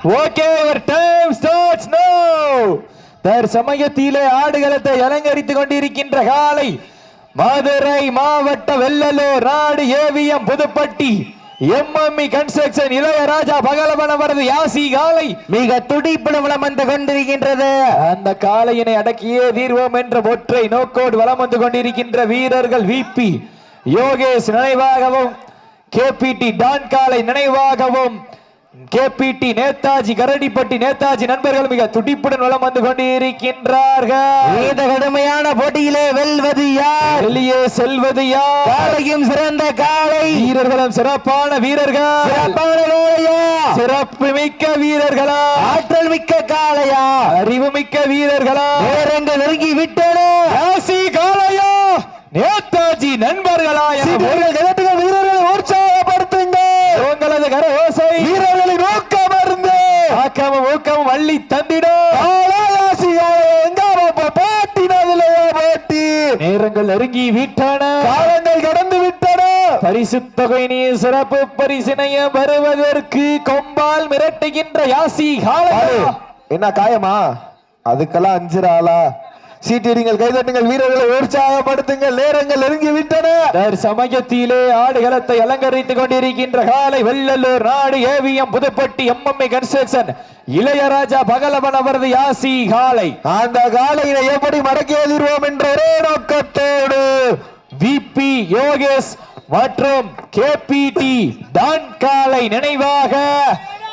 Okay, your time starts now. தற்சமயத்திலே ஆடுகளத்தை அலங்கரித்துக் கொண்டிருக்கின்ற காலை மதுரை மாவட்ட வெள்ளலூர் நாடு AVM Puduppatti MME construction Ilaiyaraja பகலவனவரது யாசி காலை மிக துடிப்புடன் வலம் வந்து கொண்டிருக்கின்றது. அந்த காலையினை அடக்கியே தீர்வோம் என்ற ஒற்றை நோக்கோடு வலம் வந்து கொண்டிருக்கின்ற வீரர்கள் விபி யோகேஷ் நினைவாகவும் கேபிடி டான் காலை நினைவாகவும் கேபிடி நேதாஜி கரடிப்பட்டி நேதாஜி நண்பர்கள் மிக துடிப்புடன் வலம் வந்து கொண்டிருக்கின்றார்கள். இந்த கடுமையான போட்டியிலே வெல்வது யார், வெளியே செல்வது யார்? காலையும் சிறந்த காலை, வீரர்களும் சிறப்பான வீரர்கள். சிறப்பான காலையா, சிறப்பு மிக்க வீரர்களா, ஆற்றல் மிக்க காலையா, அறிவு மிக்க வீரர்களா, நேரங்கள் நெருங்கி விட்டன. ராசி காலையா, நேதாஜி நண்பர்களா, வீரர்களை உற்சாகப்படுத்துங்க. உங்களது கர ஓசை வீரர்களின் ஊக்கம் இருந்து ஆக்கமும் ஊக்கமும் அள்ளி தந்திடும். நேரங்கள் நெருங்கி விட்டன, காலங்கள் கடந்து விட்டன. பரிசு தொகை நீ சிறப்பு பரிசினைய வருவதற்கு கொம்பால் மிரட்டுகின்ற யாசி காலை. என்ன காயமா? அதுக்கெல்லாம் 5 ஆளா? சீட்டிடுங்கள், கைதட்டுங்கள், வீரர்களை உற்சாகப்படுத்துங்கள். நேரங்கள் நெருங்கி விட்டன. சமயத்திலே ஆடுகளத்தை அலங்கரித்துக் கொண்டிருக்கின்ற காலை வெள்ளலூர் நாடு AVM Puduppatti MME construction Ilaiyaraja Pagalavan அவரது யாசி காலை. அந்த காலையினை எப்படி மடக்கி எதிர்வோம் என்ற ஒரே நோக்கத்தோடு விபி யோகேஷ் மற்றும் கேபிடி டான் காலை நினைவாக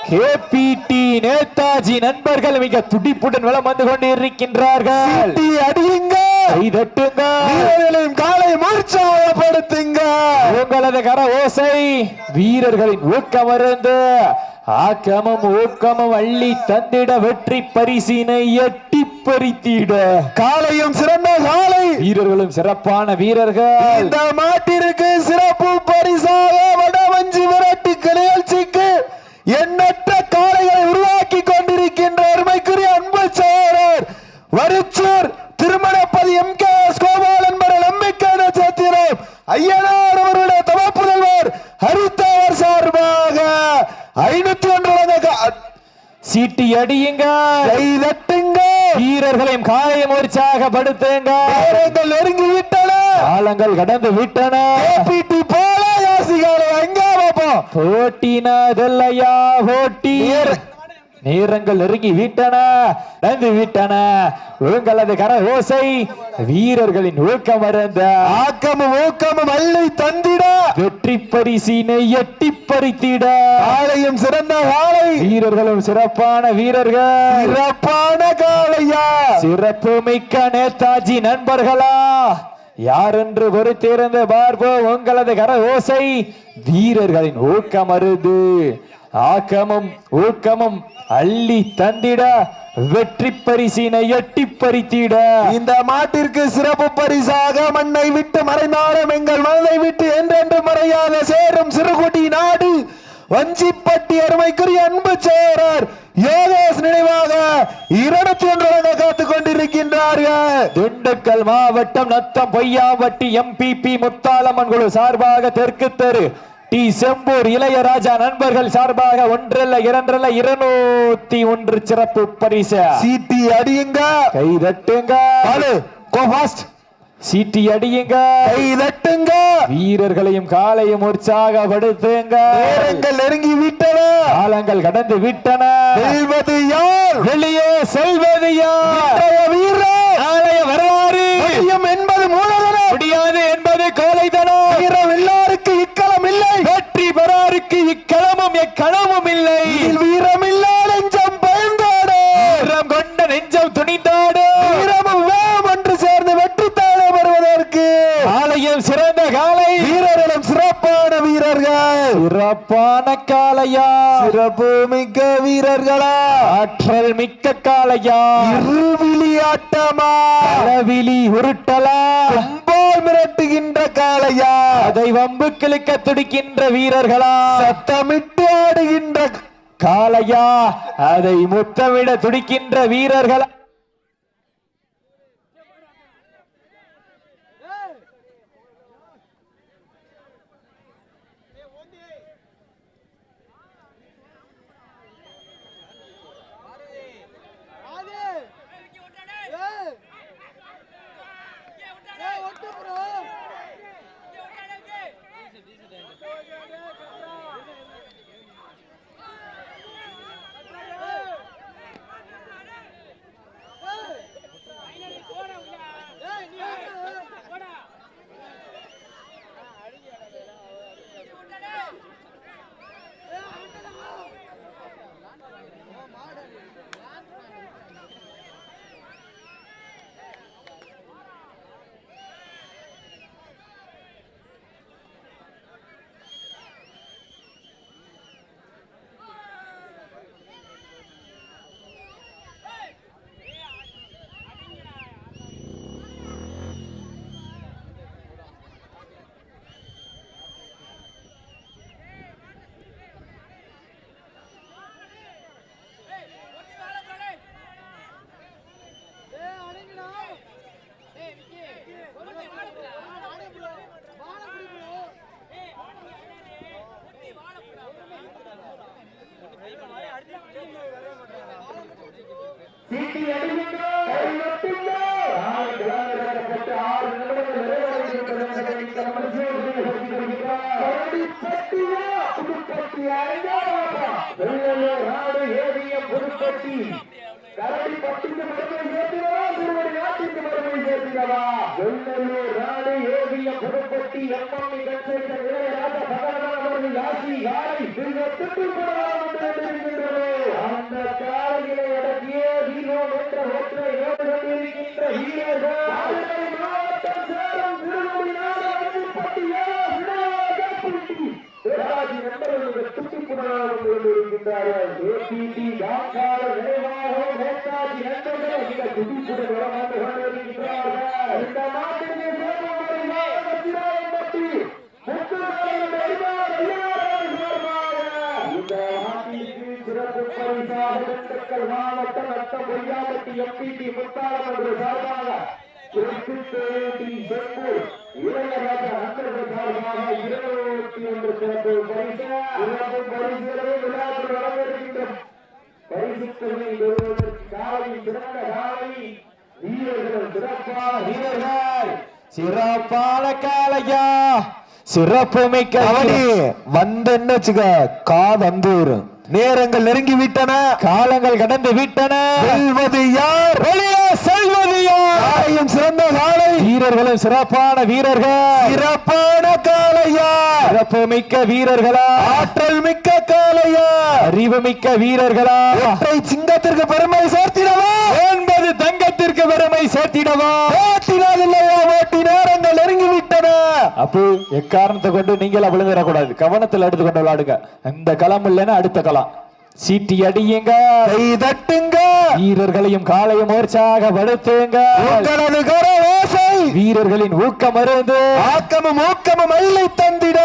கேபிடி நேதாஜி நண்பர்கள் மிக துடிப்புடன் வலம் வந்து கொண்டிருக்கின்றார்கள். அடியுங்க, கைதட்டுங்க, வீரர்களின் காலை உற்சாகப்படுத்துங்க. உங்களது கர ஓசை வீரர்களின் ஊக்கம் இருந்து ஆக்கமும் ஊக்கமும் அள்ளி தந்திட வெற்றி பரிசினை எட்டி பறித்திட. காலையும் சிறந்த காலை, வீரர்களும் சிறப்பான வீரர்கள். இந்த மாட்டிற்கு சிறப்பு பரிசாக வடவஞ்சி விரட்டு நிகழ்ச்சிக்கு எண்ணற்ற காளைகளை உருவாக்கி கொண்டிருக்கின்ற அருமைக்குரிய அன்பு சகோதரர் வருச்சூர் திருமணப்பதி எம்.கே.எஸ். கோபால் என்பவர் நம்பிக்கையான சத்திரம் ஐயனார் அவருடைய தவப்புதல்வர் ஹரித்தவர் சார்பாக 501 சீட்டி அடியுங்க, கைதட்டுங்க, வீரர்களையும் காலையும் உற்சாகப்படுத்துங்க. நேரங்கள் நெருங்கி விட்டன, காலங்கள் கடந்து விட்டன. கேபிடி போல யாசிகாலை அங்கே பார்ப்போம். போட்டினதல்லையா போட்டி, நேரங்கள் நெருங்கி விட்டன, நடந்து விட்டன. உங்களது கர ஓசை வீரர்களின் ஊக்கம் இருந்த ஆக்கமும் ஊக்கமும் அள்ளி தந்திட வெற்றி பரிசினை எட்டி பறித்திட. காலையும் சிறந்த காலை, வீரர்களும் சிறப்பான வீரர்கள். சிறப்பான காலையா, சிறப்பு மிக்க நேதாஜி நண்பர்களா, யார் என்று பொறுத்திருந்து பார்ப்போம். உங்களது கர ஓசை வீரர்களின் ஊக்கம் அருது ஆக்கமும் ஊக்கமும் அள்ளி தந்திட வெற்றி பரிசினை எட்டி பறித்திட. இந்த மாட்டிற்கு சிறப்பு பரிசாக மண்ணை விட்டு மறைந்தாலும் எங்கள் மனதை விட்டு என்றென்று மறையாத சேரும் சிறுகுடி நாடு வஞ்சிப்பட்டி அருமைக்குரிய அன்பு சேரர் யோகேஷ் நினைவாக 201 காத்துக் கொண்டிருக்கின்றார்கள். திண்டுக்கல் மாவட்டம் நத்தம் பொய்யாவட்டி எம்பிபி முத்தாலம்மன் குழு சார்பாக தெற்கு தெரு டி செம்பூர் இளையராஜா நண்பர்கள் சார்பாக 1 அல்ல 2 அல்ல 201 சிறப்பு பரிசு. சீட்டி அடியுங்க, கைதட்டுங்க, சீட்டி அடியுங்க, கைதட்டுங்க, வீரர்களையும் காலையும் உற்சாகப்படுத்துங்க. நேரங்கள் நெருங்கி விட்டன, காலங்கள் கடந்து விட்டன. வெல்வது யார், வெளியே செல்வது யார்? வீரர் நாளைய வரலாறு என்பது மூலதனம், முடியாது என்பது கோலைதனம். வீரம் எல்லாருக்கு இக்களம் இல்லை, வெற்றி பெறாருக்கு இக்களமும் எக்களமும் இல்லை. வீரம் இல்லா நெஞ்சம் பயந்தாடு, வீரம் கொண்ட நெஞ்சம் துணிந்தாடு. வீரமும் வேகம் ஒன்று சேர்ந்து வெற்றி தாழ வருவதற்கு காலையும் சிறந்த காலை, வீரர்களும் சிறப்பான வீரர்கள். சிறப்பான காலையா, சிறப்பு மிக்க வீரர்களா, ஆற்றல் மிக்க காலையா, இருவிழி ஆட்டமா, அளவிலி உருட்டலா, கொம்பால் மிரட்டுகின்ற காளையா, அதை வம்பு கிழக்க துடிக்கின்ற வீரர்களா, சத்தமிட்டு ஆடுகின்ற காளையா, அதை முத்தமிட துடிக்கின்ற வீரர்களா. அந்த காலையிலே அடக்கிய வீரோ என்ற ஒற்றை மாவட்டம் சேலம் மாவட்டம் நத்தம் பொய்யாபட்டி எம்பிடி முத்தாளம் சார்பாக இளையராஜா நண்பர்கள் சார்பாக 21 சிறப்பு பரிசுகளை விழாவில் வரவேற்கின்ற பரிசுத்தனை பெறுவதற்கு காலை சிறந்த காலை வீரர்கள் சிறப்பான வீரர்கள் சிறப்பான காலையா சிறப்பு மிக்க வந்தேன்னு காதந்தூர் நேரங்கள் நெருங்கி விட்டன, காலங்கள் கடந்து விட்டன. வெல்வது யார், வெளியே செல்வது யார்? சிறந்த காலை வீரர்களும் சிறப்பான வீரர்கள், சிறப்பான காலையா, சிறப்பு மிக்க வீரர்களா, ஆற்றல் மிக்க காலையா, அறிவு மிக்க வீரர்களா, ஒற்றை சிங்கத்திற்கு பெருமை சேர்த்திடவா, 9 தங்கத்திற்கு பெருமை சேர்த்திடவா, ஓட்டினாதில்லையா, ஓட்டி நேரங்கள் நெருங்கி விட்டன. அப்போ எக்காரணத்தை கொண்டு நீங்களா விழுந்துடக்கூடாது, கவனத்தில் எடுத்துக்கொண்டு விளையாடுங்க. இந்த களம் இல்லைன்னா அடுத்த களம். சீட்டி அடியுங்க, கை தட்டுங்க, வீரர்களையும் காலையும் உற்சாகப்படுத்துங்க. உங்களது கரவோசை வீரர்களின் ஊக்கம் அருந்து ஆக்கமும் ஊக்கமும் அள்ளி தந்திட,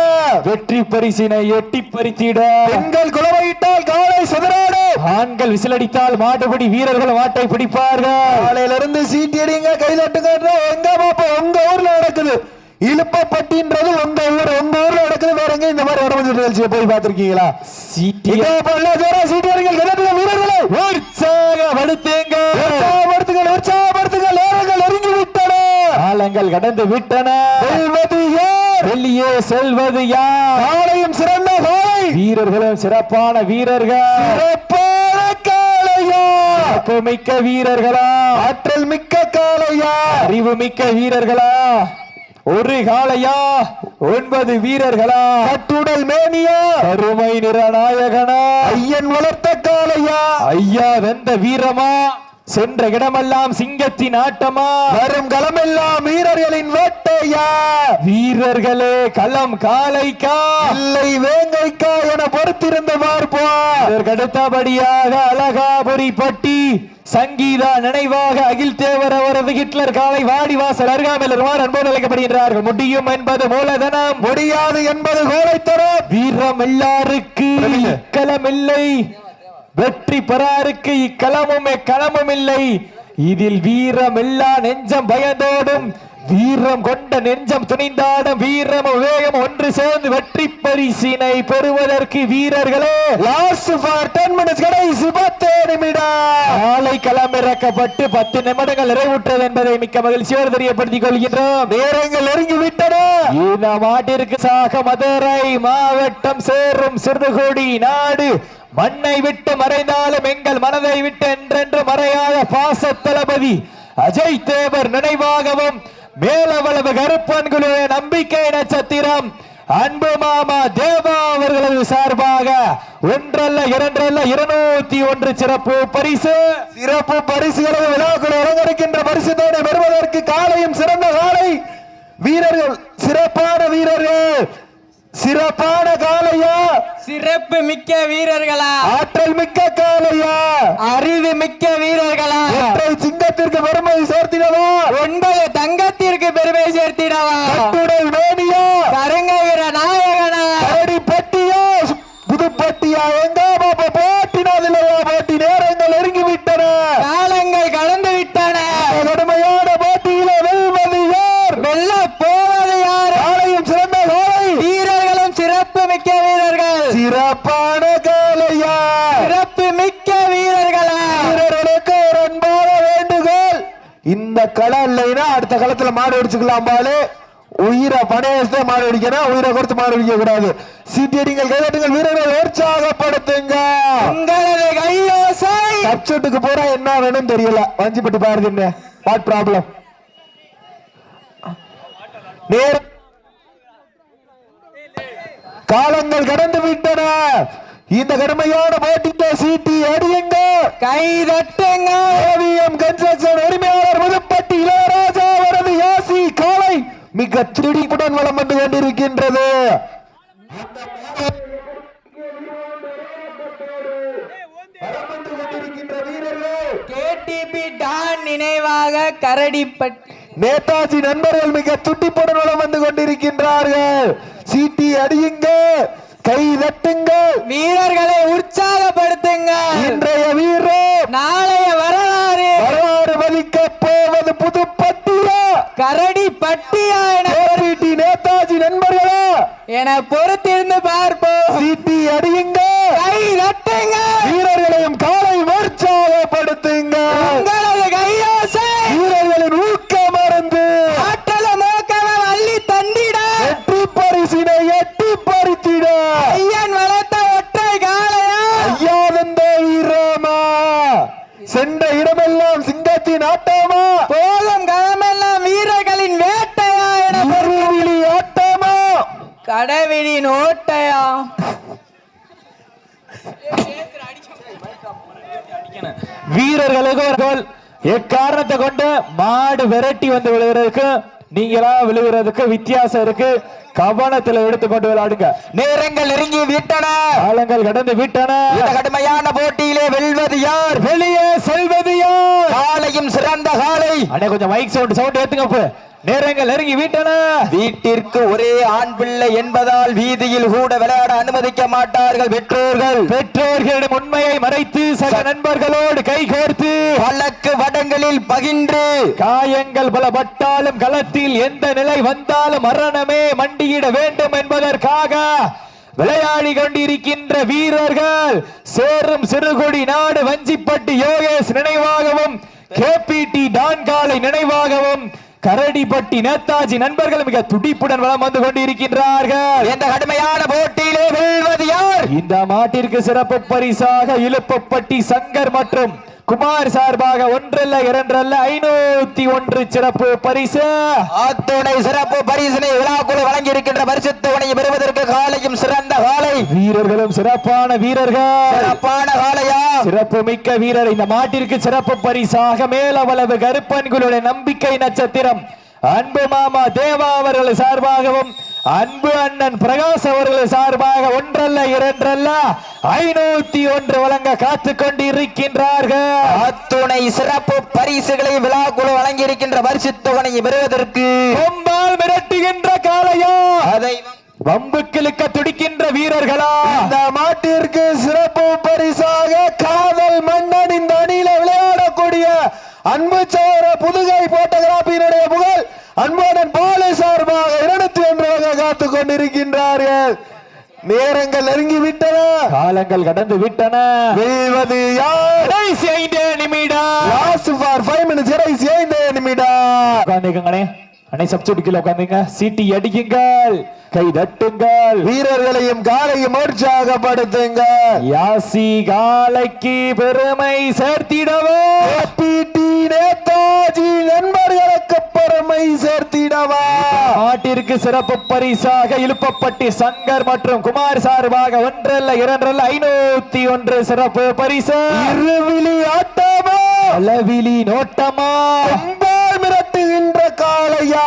வெற்றி பரிசினை எட்டி பறித்திட. பெண்கள் குலவையிட்டால் காலை சிதறாடு, ஆண்கள் விசிலடித்தால் மாட்டுப்படி வீரர்கள் மாட்டை பிடிப்பார்கள். காலையிலிருந்து சீட்டி அடிங்க, கை தட்டுங்க. எங்க பாப்பா உங்க ஊர்ல நடக்குது, இழுப்பப்பட்டின்றது உங்க ஊர்ல நடக்குது. வேற எங்க இந்த மாதிரி உடம்பு நிகழ்ச்சியை போய் பார்த்திருக்கீங்களா? சீட்டி வீரர்களை உற்சாகப்படுத்துங்க, உற்சாகப்படுத்துங்கள். நேரங்கள் நெருங்கி விட்டன, காலங்கள் கடந்து விட்டன. வெல்வது யார், வெளியே செல்வது யார்? காலையும் சிறந்த காலை, வீரர்களும் சிறப்பான வீரர்கள், சிறப்பான காலையா, சிறப்பு மிக்க வீரர்களா, ஆற்றல் மிக்க காலையா, அறிவு மிக்க வீரர்களா, ஒரு காளையா 9 வீரர்களா, கட்டுடல் மேனியா, அருமை நிறநாயகனா, ஐயன் வளர்த்த காளையா, ஐயா வெந்த வீரமா, சென்ற இடமெல்லாம் சிங்கத்தின் ஆட்டமா, வரும் களமெல்லாம் வீரர்களின் வேட்டையா, வீரர்களே களம் காளைக்கா இல்லை வேங்கைக்கா என பொறுத்திருந்து பார்ப்போம். இதற்கு அடுத்தபடியாக அழகாபுரி பட்டி சங்கீதா நினைவாக அகில் தேவர் அவரது ஹிட்லர் காலை வாடிவாசல் அருகாமையில் அன்போடு அழைக்கப்படுகின்றார்கள். முடியும் என்பது மூலதனம், முடியாது என்பது கோழைத்தரம். வீரம் எல்லாருக்கு களம் இல்லை, வெற்றி பெறாருக்கு இக்களமும் களமும் இல்லை. இதில் வீரம் எல்லா நெஞ்சம் பயந்தோடும், வீரம் கொண்ட நெஞ்சம் துணிந்தாடும், வீரம் வேகம் ஒன்று சேர்ந்து வெற்றி பரிசினை பெறுவதற்கு வீரர்களே லாஸ்ட் ஃபார் 10 மினிட்ஸ், கடைசி 10 நிமிடம். நாளை களம் இறக்கப்பட்டு 10 நிமிடங்கள் நிறைவுற்றது என்பதை மிக்க மகிழ்ச்சியோடு தெரியப்படுத்திக் கொள்கின்றோம். நேரங்கள் நெருங்கி விட்டன. இந்த மாட்டிற்கு சாக மதுரை மாவட்டம் சேரும் சிறுகுடி நாடு, மண்ணை விட்டு மறைந்தாலும் எங்கள் மனதை விட்டு என்றென்று மறையாத பாச தளபதி அஜய் தேவர் நினைவாகவும், மேலவளவு கருப்பன்குழு நம்பிக்கை நட்சத்திரம் அன்பு மாமா தேவா அவர்களது சார்பாக ஒன்றல்ல இரண்டல்ல 201 சிறப்பு பரிசு, சிறப்பு பரிசுகளை விழாக்குழு அலங்கரிக்கின்ற பரிசு தோனை பெறுவதற்கு காலையும் சிறந்த காலை, வீரர்கள் சிறப்பான வீரர்கள், சிறப்பான காலையா, சிறப்பு மிக்க வீரர்களா, ஆற்றல் மிக்க காலையா, அறிவு மிக்க வீரர்களா, ஒற்றை சிங்கத்திற்கு பெருமை சேர்த்திடவா, 9 தங்கத்திற்கு பெருமை சேர்த்திடவா, கட்டுடல் மேனியா, கருங்கவீர நாயகனா, கரடிப்பட்டியா, புதுப்பட்டியா, எங்க பாப்பா போட்டினதில்லையா, போட்டி நேரங்கள் நெருங்கி விட்டன, காலங்கள் கடந்து விட்டன. கடுமையான போட்டியில வெல்வது யார், வெல்ல போவது யார்? காலையும் சிறந்த காலை, வீரர்களும் சிறப்பு மிக்க வீரர்கள், சிறப்பான காலையா, சிறப்பு இந்த களம் இல்லைன்னா அடுத்த களத்துல மாடு அடிச்சுக்கலாம் பாலு. உயிரை பணையத்தை மாடு அடிக்கணும், உயிரை கொடுத்து மாடு அடிக்க கூடாது. சீட்டியடிங்கள், கைதட்டுங்கள், வீரர்களை உற்சாகப்படுத்துங்க. உங்களது கையோசை சப்செட்டுக்கு போறா என்ன வேணும் தெரியல. வஞ்சிப்பட்டு பாருங்க வாட் ப்ராப்ளம். நேர் காலங்கள் கடந்து விட்டன. இந்த கடுமையான போட்டிக்கு சீட்டி அடியுங்க, கை தட்டுங்க. ஏவிஎம் கன்ஸ்ட்ரக்ஷன் உரிமையாளர் புதுப்பட்டி இளையராஜா அவரது யாசி காலை மிக துடிப்புடன் வலம் வந்து கொண்டிருக்கின்றது. கேடிபி டான் நினைவாக கரடிப்பட்டி நேதாஜி நண்பர்கள் மிக துடிப்புடன் வலம் வந்து கொண்டிருக்கின்றார்கள். சீட்டி அடியுங்க, கை தட்டுங்க, வீரர்களை உற்சாகப்படுத்துங்க. இன்றைய வீரர் நாளைய வரலாறு வரலாறு மதிக்க போவது புதுப்பட்டியா கரடிப்பட்டியா நேதாஜி நண்பர்களா என பொறுத்திருந்து பார்ப்போம். சீட்டி அடியுங்க, கை தட்டுங்க, வீரர்களையும் காலை உற்சாகப்படுத்துங்க. உங்களது கையோசை வீரர்களின் ஊக்க மருந்து ஆற்றல மோக்கவ அள்ளி தந்திட வெற்றி பரிசினை எட்டி பறித்திட ஐயன் வளர்த்த ஒற்றை காளையா ஐயாதந்த வீரமா சென்ற இடமெல்லாம் சிங்கத்தின் ஆட்டமா போதும் களமெல்லாம் வீரர்களின் வேட்டையா என இருவிழி ஆட்டமா கடவிழின் ஓட்டையா. வீரர்களுக்கு ஒரு கோல். எக்காரணத்தை கொண்டு மாடு விரட்டி வந்து விழுகிறதுக்கு நீங்களா விழுகிறதுக்கு வித்தியாசம் இருக்கு. கவனத்தில் எடுத்துக்கொண்டு விளையாடுங்க. நேரங்கள் நெருங்கி விட்டன, காலங்கள் கடந்து விட்டன. இந்த கடுமையான போட்டியிலே வெல்வது யார், வெளியே செல்வது யார்? காலையும் சிறந்த காலை. அண்ணே கொஞ்சம் மைக் சவுண்ட் ஏத்துங்க. நேரங்கள் நெருங்கி விட்டன. வீட்டிற்கு ஒரே ஆண் பிள்ளை என்பதால் வீதியில் கூட விளையாட அனுமதிக்க மாட்டார்கள் பெற்றோர்கள். பெற்றோர்களிடம் உண்மையை மறைத்து சக நண்பர்களோடு கைகோர்த்து வழக்கு வடங்களில் பகின்று காயங்கள் பல பட்டாலும் களத்தில் எந்த நிலை வந்தாலும் மரணமே மண்டியிட வேண்டும் என்பதற்காக விளையாடி கொண்டிருக்கின்ற வீரர்கள் சேரும் சிறுகுடி நாடு வஞ்சிப்பட்டி யோகேஷ் நினைவாகவும் கேபிடி டான்காலை நினைவாகவும் கரடிப்பட்டி நேதாஜி நண்பர்கள் மிக துடிப்புடன் வலம் வந்து கொண்டிருக்கின்றார்கள். இந்த கடுமையான போட்டியிலே வெல்வது யார்? இந்த மாட்டிற்கு சிறப்பு பரிசாக இலுப்பப்பட்டி சங்கர் மற்றும் குமார் சார்பாக ஒன்றல்ல இரண்டல்ல 501 சிறப்பு பரிசு. அத்துணை சிறப்பு பரிசினை விழாக்குழு வழங்கி இருக்கின்ற பரிசுத்தவனை பெறுவதற்கு காலையும் சிறந்த காலை, வீரர்களும் சிறப்பான வீரர்கள், சிறப்பான காலையா, சிறப்பு மிக்க வீரர். இந்த மாட்டிற்கு சிறப்பு பரிசாக மேலவளவு கருப்பன்களுடைய நம்பிக்கை நட்சத்திரம் அன்பு மாமா தேவா அவர்கள் சார்பாகவும் அன்பு அண்ணன் பிரகாஷ் அவர்கள் சார்பாக ஒன்றல்ல இரண்டல்ல 501 வழங்க காத்து கொண்டிருக்கின்றார்கள். அத்துணை சிறப்பு பரிசுகளை விழாக்குழு வழங்கி இருக்கின்ற பரிசுத்தவனை பெறுவதற்கு கொம்பால் மிரட்டுகின்ற காளையா, அதை வம்புக்கிழுக்க துடிக்கின்ற வீரர்களா? இந்த மாட்டிற்கு சிறப்பு பரிசாக காதல் மன்னன் இந்த அணியில விளையாடக்கூடிய அன்பு சோர புதுகை போட்டோகிராபியினுடைய புகழ் அன்புடன் பாலு சார்பாக 201 காத்து கொண்டிருக்கின்றார்கள். நேரங்கள் நெருங்கி விட்டன, காலங்கள் கடந்து விட்டன. வெல்வது யார்? கடைசி 5 நிமிடம். Last for 5 minutes. கடைசி 5 நிமிடம். உட்காந்துக்கங்களே, அனை சப்ஸ்டியூட் கீழே உட்காந்துங்க. சீட்டி அடிக்குங்கள், கை தட்டுங்கள், வீரர்களையும் காலையும் உற்சாகப்படுத்துங்க. யாசி காலைக்கு பெருமை சேர்த்திடவோ, நேதாஜி நண்பர்களுக்கு பெருமை சேர்த்திடவா. நாட்டிற்கு சிறப்பு பரிசாக இழுப்பப்பட்டி சங்கர் மற்றும் குமார் சார்பாக ஒன்றல்ல இரண்டல்ல 501 சிறப்பு பரிசு. இருவிழி ஆட்டமா, அளவிலி நோட்டமா, கொம்பால் மிரட்டுகின்ற காளையா,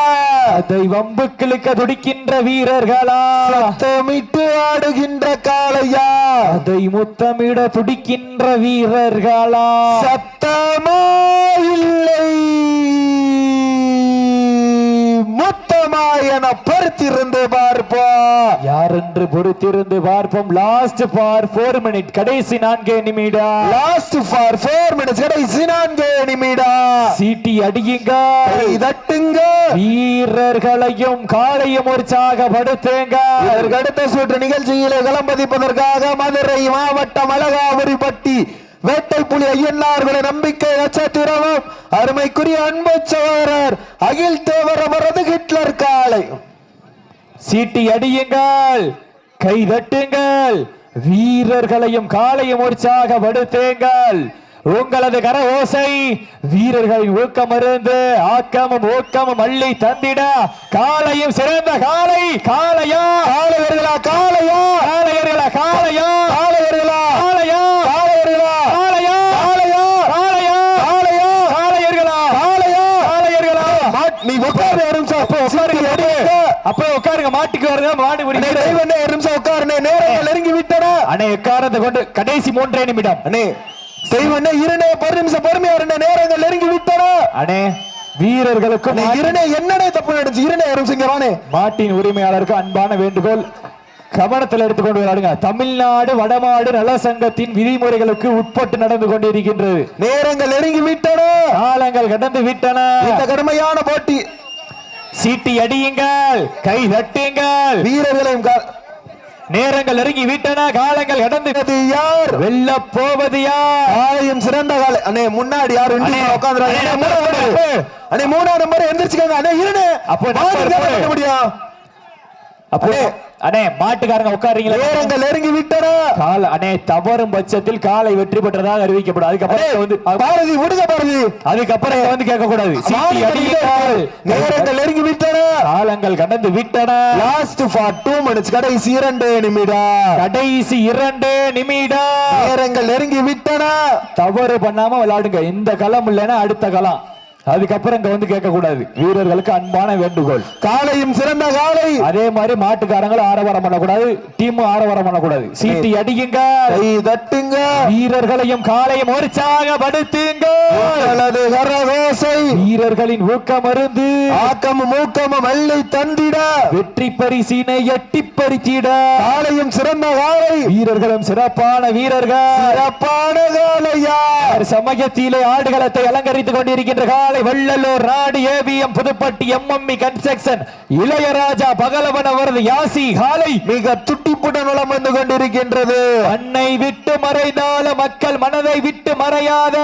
அதை வம்புக்கிழுக்க துடிக்கின்ற வீரர்களா, சத்தமிட்டு ஆடுகின்ற காளையா, அதை முத்தமிட துடிக்கின்ற வீரர்களா? சத்தமா இல்லை மொத்தமா என பொறுத்திருந்து பார்ப்போம். யார் என்று பொறுத்திருந்து பார்ப்போம். லாஸ்ட் ஃபார் 4 மினிட், கடைசி 4 நிமிடம். லாஸ்ட் ஃபார் 4 மினிட்ஸ், கடைசி 4 நிமிடம். சீட்டி அடியுங்க, கை தட்டுங்க, வீரர்களையும் காலையும் உற்சாகப்படுத்துங்க. இதற்கு அடுத்த சுற்று நிகழ்ச்சியிலே களம்பதிப்பதற்காக மதுரை மாவட்டம் அழகாபுரிப்பட்டி வேட்டை புலி ஐயன்னார்களை நம்பிக்கை நட்சத்திரமும் அருமைக்குரிய அன்பு சகோதரர் அகில் தேவர் அவரது ஹிட்லர் காலை. சீட்டி அடியுங்கள், கை தட்டுங்கள், வீரர்களையும் காலையும் உற்சாகப்படுத்துங்கள். உங்களது கர ஓசை வீரர்களின் ஊக்கம் இருந்து ஆக்கமும் ஊக்கமும் அள்ளி தந்திட காலையும் சிறந்த காலை. காளையா காளையர்களா காளையா காளையர்களா காளையா காளையர்களா காளையா காளையர்களா காளையா காளையா காளையா காளையா காளையர்களா காளையா காளையர்களா. நீ உட்காரு ஒரு நிமிஷம். அப்போ அப்ப உட்காருங்க, மாட்டுக்கு வருங்க, மாடு ஒரு நிமிஷம் உட்காருனே. நேரங்கள் நெருங்கி விட்டன அண்ணே. உட்கார்ந்து கொண்டு கடைசி 3 நிமிடம் அண்ணே. செய்வனே இருனே ஒரு நிமிஷம் பொறுமையா இருந்தே. நேரங்கள் நெருங்கி விட்டன அண்ணே. வீரர்களுக்கும் இருனே என்னடே தப்பு நடந்துச்சு? இருனே ஒரு நிமிஷம் இங்க வானே. மாட்டின் உரிமையாளருக்கு அன்பான வேண்டுகோள், கவனத்தில் எடுத்துக்கொண்டு விளையாடுங்க. தமிழ்நாடு வடமாடு நல சங்கத்தின் விதிமுறைகளுக்கு உட்பட்டு நடந்து கொண்டிருக்கின்றது. நேரங்கள் நெருங்கி விட்டன, காலங்கள் கடந்து விட்டன. இந்த கடுமையான போட்டி. சீட்டி அடியுங்கள், கை தட்டுங்கள், வீரர்களையும் நேரங்கள் நெருங்கி விட்டன, காலங்கள் கடந்து. யார் வெல்ல போவது யார்? காலையும் சிறந்த காலை. அண்ணே முன்னாடி யார் உட்கார்ந்து அண்ணே 3ஆம் நம்பர் எந்திரிச்சுக்கோங்க அண்ணே. இருனே அப்போ முடியும். அப்போ அண்ணே மாட்டுக்காரங்க உட்காருங்களா? நேரங்கள் நெருங்கி விட்டன. கால அண்ணே தவறும் பட்சத்தில் காலை வெற்றி பெற்றதாக அறிவிக்கப்படும். அதுக்கப்புறம் வந்து பாரதி விடுங்க பாரதி. அதுக்கப்புறம் வந்து கேட்க கூடாது. நேரங்கள் நெருங்கி விட்டன, காலங்கள் கடந்து விட்டன. Last for 2 minutes. கடைசி 2 நிமிடம். கடைசி 2 நிமிடம். நேரங்கள் நெருங்கி விட்டன. தவறு பண்ணாம விளையாடுங்க. இந்த களம் இல்லைன்னா அடுத்த களம். அதுக்கப்புறம் இங்க வந்து கேட்க கூடாது. வீரர்களுக்கு அன்பான வேண்டுகோள். காலையும் சிறந்த காலை. அதே மாதிரி மாட்டுக்காரங்களும் ஆரவாரம் பண்ணக்கூடாது, டீமும் ஆரவாரம் பண்ணக்கூடாது. சீட்டி அடியுங்க, கை தட்டுங்க, வீரர்களையும் காலையும் உற்சாகப்படுத்துங்க. கரகோசை வீரர்களின் ஊக்கம் அருந்து ஆக்கமும் ஊக்கமும் அள்ளி தந்திட வெற்றி பரிசினை எட்டி பறித்திட காலையும் சிறந்த காலை. வீரர்களும் சிறப்பான வீரர்கள், சிறப்பான காலையா. சமயத்திலே ஆடுகளத்தை அலங்கரித்துக் கொண்டிருக்கின்ற காலை வெள்ளலூர் நாடு AVM Puduppatti MME construction Ilaiyaraja Pagalavan அவரது யாசி காலை மிக துட்டிப்புடன் வலம் வந்து கொண்டிருக்கின்றது. அன்னை விட்டு மறைந்தால மக்கள் மனதை விட்டு மறையாத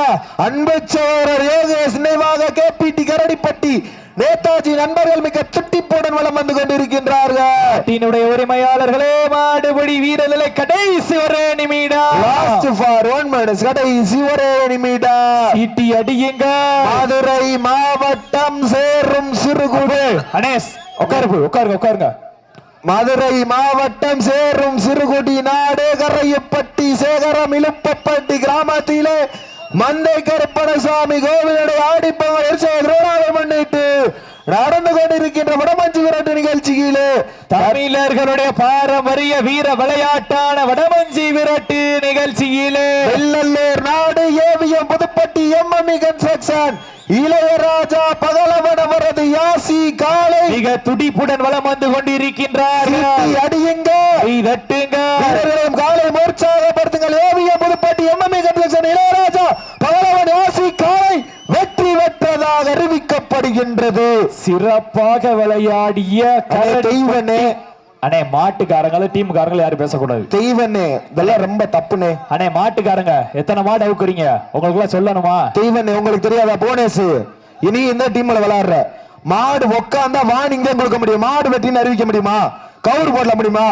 அன்பு சோழர் யோகேஷ் நினைவாக கேபிடி கரடிப்பட்டி நேதாஜி நண்பர்கள் மிக துட்டிப்புடன் வலம் வந்து கொண்டிருக்கின்றார்கள். உரிமையாளர்களே, மாடுபடி வீரர்களை கடைசி 1 நிமிடம். Last for 1 minutes. கடைசி 1 நிமிடம். சீட்டி அடியுங்க. மதுரை மாவட்டம் சேரும் சிறுகுடி. அனேஸ் உட்காருங்க. மதுரை மாவட்டம் சேரும் சிறுகுடி நாடு கரையப்பட்டி சேகரம் இலுப்பப்பட்டி கிராமத்திலே மந்தை கருப்பணசாமி கோவிலுடைய ஆடிப்பொங்கல் முன்னிட்டு நடந்து கொண்டிருக்கின்ற வடமஞ்சி விரட்டு நிகழ்ச்சியிலே தமிழர்களுடைய பாரம்பரிய வீர விளையாட்டான வடமஞ்சி விரட்டு நிகழ்ச்சியிலே வெள்ளலூர் நாடு AVM Puduppatti MME construction Ilaiyaraja Pagalavan அவரது யாசி காலை மிக துடிப்புடன் வலம் வந்து கொண்டிருக்கின்றார். அடியுங்க, வீரர்களையும் காலை உற்சாகப்படுத்துங்கள். AVM Puduppatti MME construction Ilaiyaraja Pagalavan யாசி காலை வெற்றி பெற்றதாக அறிவிக்கப்படுகின்றது. சிறப்பாக விளையாடிய தெய்வனே. அண்ணே மாட்டுக்காரங்களும் டீமுக்காரங்களும் யாரும் பேசக்கூடாது. தெய்வனே இதெல்லாம் ரொம்ப தப்புனே. அண்ணே மாட்டுக்காரங்க எத்தனை மாடு அவுக்குறீங்க உங்களுக்கு சொல்லணுமா? தெய்வனே உங்களுக்கு தெரியாதா? போனஸ் இனி இந்த டீம்ல விளையாடுற மாடு உட்காந்தா வான் இங்க கொடுக்க முடியும். மாடு வெட்டின்னு அறிவிக்க முடியுமா? கவுர் போடல முடியுமா?